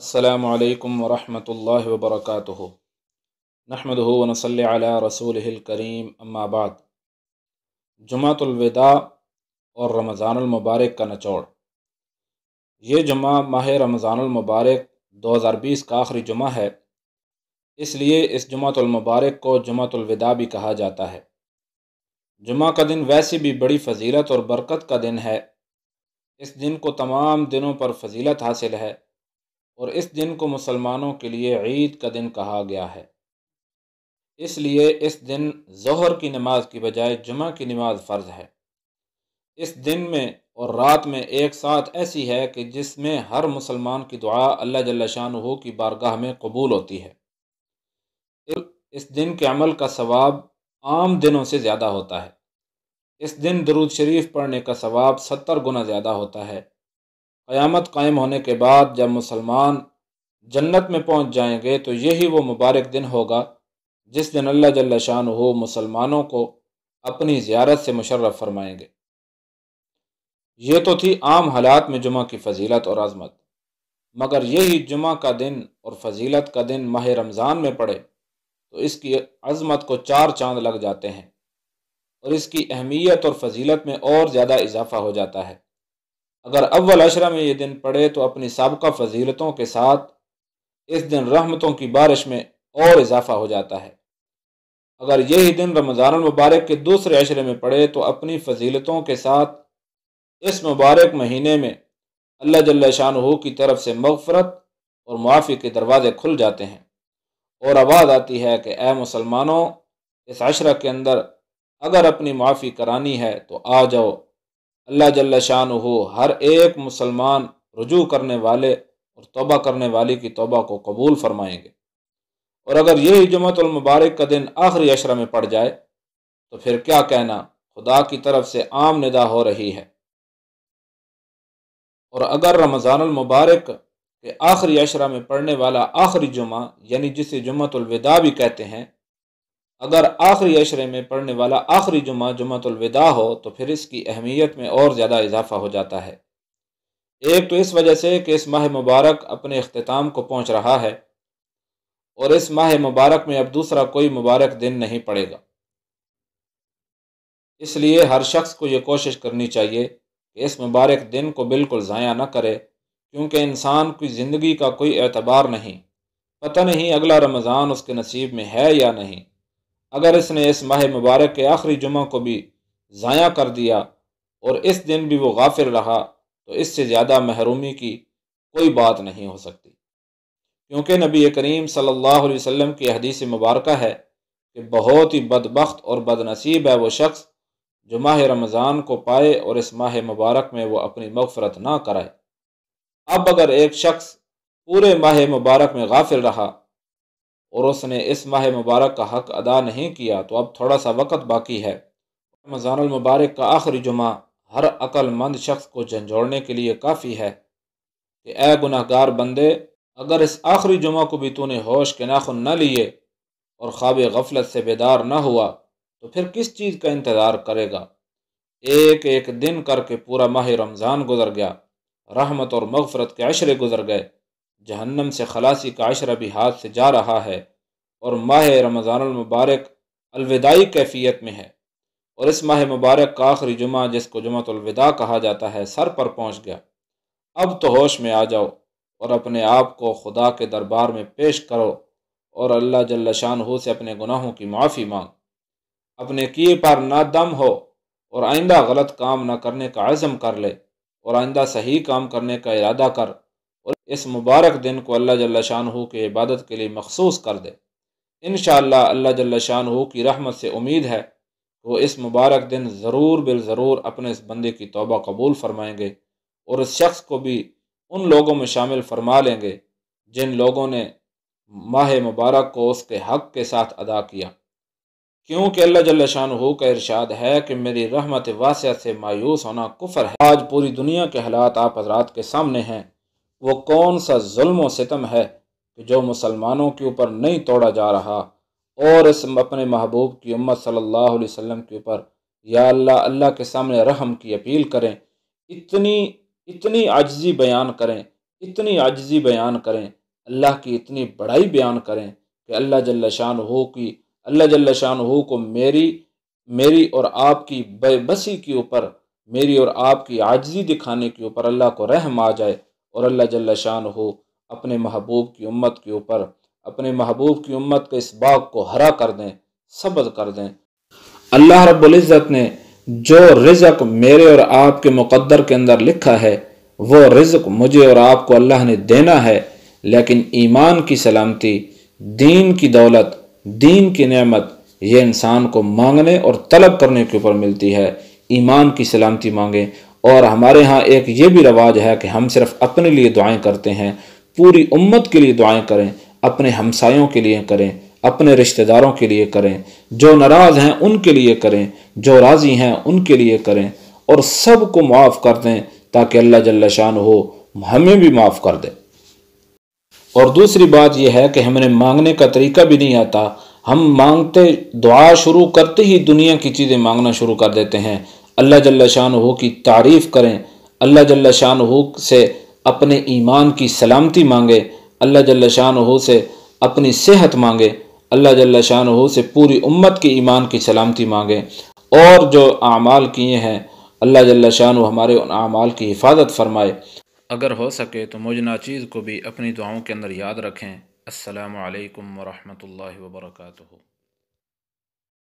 السلام علیکم ورحمۃ اللہ وبرکاتہ۔ نحمدہ ونصلی علی رسولہ الکریم، اما بعد۔ جمعۃ الوداع اور رمضان المبارک کا نچوڑ۔ یہ جمعہ ماہ رمضان المبارک 2020 کا آخری جمعہ ہے، اس لیے اس جمعۃ المبارک کو جمعۃ الوداع بھی کہا جاتا ہے۔ جمعہ کا دن ویسے بھی بڑی فضیلت اور برکت کا دن ہے۔ اس دن کو تمام دنوں پر فضیلت حاصل ہے اور اس دن کو مسلمانوں کے لیے عید کا دن کہا گیا ہے۔ اس لیے اس دن ظہر کی نماز کی بجائے جمعہ کی نماز فرض ہے۔ اس دن میں اور رات میں ایک ساتھ ایسی ہے کہ جس میں ہر مسلمان کی دعا اللہ جل شانہ کی بارگاہ میں قبول ہوتی ہے۔ اس دن کے عمل کا ثواب عام دنوں سے زیادہ ہوتا ہے۔ اس دن درود شریف پڑھنے کا ثواب 70 گنا زیادہ ہوتا ہے۔ قیامت قائم ہونے کے بعد جب مسلمان جنت میں پہنچ جائیں گے تو یہی وہ مبارک دن ہوگا جس دن اللہ جل شانہ مسلمانوں کو اپنی زیارت سے مشرف فرمائیں گے۔ یہ تو تھی عام حالات میں جمعہ کی فضیلت اور عظمت، مگر یہی جمعہ کا دن اور فضیلت کا دن ماہ رمضان میں پڑے تو اس کی عظمت کو 4 چاند لگ جاتے ہیں اور اس کی اہمیت اور فضیلت میں اور زیادہ اضافہ ہو جاتا ہے۔ اگر اول عشرہ میں یہ دن پڑے تو اپنی سابقہ فضیلتوں کے ساتھ اس دن رحمتوں کی بارش میں اور اضافہ ہو جاتا ہے۔ اگر یہی دن رمضان المبارک کے دوسرے عشرے میں پڑے تو اپنی فضیلتوں کے ساتھ اس مبارک مہینے میں اللہ جل شانہ کی طرف سے مغفرت اور معافی کے دروازے کھل جاتے ہیں اور آواز آتی ہے کہ اے مسلمانوں، اس عشرہ کے اندر اگر اپنی معافی کرانی ہے تو آ جاؤ، اللہ جل شانہ ہر ایک مسلمان رجوع کرنے والے اور توبہ کرنے والی کی توبہ کو قبول فرمائیں گے۔ اور اگر یہی جمعۃ المبارک کا دن آخری عشرہ میں پڑ جائے تو پھر کیا کہنا، خدا کی طرف سے عام ندا ہو رہی ہے۔ اور اگر رمضان المبارک کے آخری عشرہ میں پڑنے والا آخری جمعہ، یعنی جسے جمعۃ الوداع بھی کہتے ہیں، اگر آخری عشرے میں پڑھنے والا آخری جمعہ جمعۃ الوداع ہو تو پھر اس کی اہمیت میں اور زیادہ اضافہ ہو جاتا ہے۔ ایک تو اس وجہ سے کہ اس ماہ مبارک اپنے اختتام کو پہنچ رہا ہے اور اس ماہ مبارک میں اب دوسرا کوئی مبارک دن نہیں پڑے گا۔ اس لیے ہر شخص کو یہ کوشش کرنی چاہیے کہ اس مبارک دن کو بالکل ضائع نہ کرے، کیونکہ انسان کی زندگی کا کوئی اعتبار نہیں، پتہ نہیں اگلا رمضان اس کے نصیب میں ہے یا نہیں۔ اگر اس نے اس ماہ مبارک کے آخری جمعہ کو بھی ضائع کر دیا اور اس دن بھی وہ غافل رہا تو اس سے زیادہ محرومی کی کوئی بات نہیں ہو سکتی، کیونکہ نبی کریم صلی اللہ علیہ وسلم کی حدیث مبارکہ ہے کہ بہت ہی بدبخت اور بد نصیب ہے وہ شخص جو ماہ رمضان کو پائے اور اس ماہ مبارک میں وہ اپنی مغفرت نہ کرائے۔ اب اگر ایک شخص پورے ماہ مبارک میں غافل رہا اور اس نے اس ماہ مبارک کا حق ادا نہیں کیا تو اب تھوڑا سا وقت باقی ہے۔ رمضان المبارک کا آخری جمعہ ہر عقل مند شخص کو جھنجھوڑنے کے لیے کافی ہے کہ اے گناہ گار بندے، اگر اس آخری جمعہ کو بھی تو نے ہوش کے ناخن نہ لیے اور خواب غفلت سے بیدار نہ ہوا تو پھر کس چیز کا انتظار کرے گا؟ ایک ایک دن کر کے پورا ماہ رمضان گزر گیا، رحمت اور مغفرت کے عشرے گزر گئے، جہنم سے خلاصی کا عشرہ بھی ہاتھ سے جا رہا ہے اور ماہ رمضان المبارک الوداعی کیفیت میں ہے، اور اس ماہ مبارک کا آخری جمعہ جس کو جمعۃ الوداع کہا جاتا ہے سر پر پہنچ گیا۔ اب تو ہوش میں آ جاؤ اور اپنے آپ کو خدا کے دربار میں پیش کرو اور اللہ جل شانہ سے اپنے گناہوں کی معافی مانگ، اپنے کیے پر نادم ہو اور آئندہ غلط کام نہ کرنے کا عزم کر لے اور آئندہ صحیح کام کرنے کا ارادہ کر اور اس مبارک دن کو اللہ جل شانہ کی عبادت کے لیے مخصوص کر دے۔ انشاءاللہ اللہ جل شانہ کی رحمت سے امید ہے کہ وہ اس مبارک دن ضرور بالضرور اپنے اس بندے کی توبہ قبول فرمائیں گے اور اس شخص کو بھی ان لوگوں میں شامل فرما لیں گے جن لوگوں نے ماہ مبارک کو اس کے حق کے ساتھ ادا کیا، کیونکہ اللہ جل شانہ کا ارشاد ہے کہ میری رحمت واسعہ سے مایوس ہونا کفر ہے۔ آج پوری دنیا کے حالات آپ حضرات کے سامنے ہیں، وہ کون سا ظلم و ستم ہے کہ جو مسلمانوں کے اوپر نہیں توڑا جا رہا، اور اس اپنے محبوب کی امت صلی اللہ علیہ وسلم کے اوپر یا اللہ کے سامنے رحم کی اپیل کریں، اتنی عاجزی بیان کریں، اتنی عاجزی بیان کریں، اللہ کی اتنی بڑائی بیان کریں کہ اللہ جل شانہ کو میری اور آپ کی بے بسی کے اوپر، میری اور آپ کی عاجزی دکھانے کے اوپر اللہ کو رحم آ جائے، اور اللہ جل شانہ اپنے محبوب کی امت کے اوپر، اپنے محبوب کی امت کے اس باغ کو ہرا کر دیں، سبز کر دیں۔ اللہ رب العزت نے جو رزق میرے اور آپ کے مقدر کے اندر لکھا ہے، وہ رزق مجھے اور آپ کو اللہ نے دینا ہے، لیکن ایمان کی سلامتی، دین کی دولت، دین کی نعمت، یہ انسان کو مانگنے اور طلب کرنے کے اوپر ملتی ہے۔ ایمان کی سلامتی مانگیں۔ اور ہمارے ہاں ایک یہ بھی رواج ہے کہ ہم صرف اپنے لیے دعائیں کرتے ہیں، پوری امت کے لیے دعائیں کریں، اپنے ہمسایوں کے لیے کریں، اپنے رشتہ داروں کے لیے کریں، جو ناراض ہیں ان کے لیے کریں، جو راضی ہیں ان کے لیے کریں، اور سب کو معاف کر دیں تاکہ اللہ جل شانہ ہمیں بھی معاف کر دے۔ اور دوسری بات یہ ہے کہ ہمیں مانگنے کا طریقہ بھی نہیں آتا، ہم مانگتے، دعا شروع کرتے ہی دنیا کی چیزیں مانگنا شروع کر دیتے ہیں۔ اللہ جل شانہ کی تعریف کریں، اللہ جل شانہ سے اپنے ایمان کی سلامتی مانگے، اللہ جل شانہ سے اپنی صحت مانگے، اللہ جل شانہ سے پوری امت کی ایمان کی سلامتی مانگے، اور جو اعمال کیے ہیں اللہ جل شانہ ہمارے ان اعمال کی حفاظت فرمائے۔ اگر ہو سکے تو مجھ ناچیز کو بھی اپنی دعاؤں کے اندر یاد رکھیں۔ السلام علیکم ورحمۃ اللہ وبرکاتہ۔